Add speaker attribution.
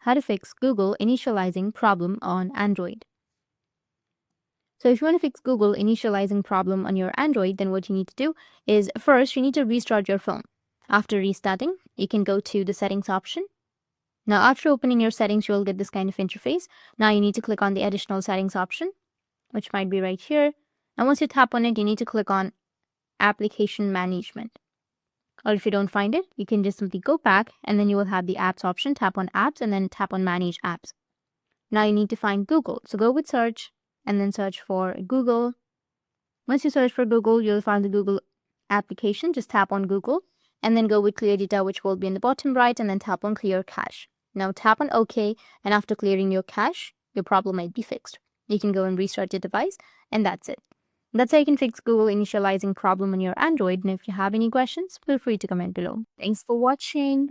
Speaker 1: how to fix Google initializing problem on Android. So if you want to fix Google initializing problem on your Android, then what you need to do is first you need to restart your phone. After restarting, you can go to the settings option. Now after opening your settings, you'll get this kind of interface. Now you need to click on the additional settings option, which might be right here. And once you tap on it, you need to click on application management. Or if you don't find it, you can just simply go back and then you will have the apps option. Tap on apps and then tap on manage apps. Now you need to find Google. So go with search and then search for Google. Once you search for Google, you'll find the Google application. Just tap on Google and then go with clear data, which will be in the bottom right, and then tap on clear cache. Now tap on OK, and after clearing your cache, your problem might be fixed. You can go and restart your device, and that's it. That's how you can fix Google initializing problem on your Android. And if you have any questions, feel free to comment below. Thanks for watching.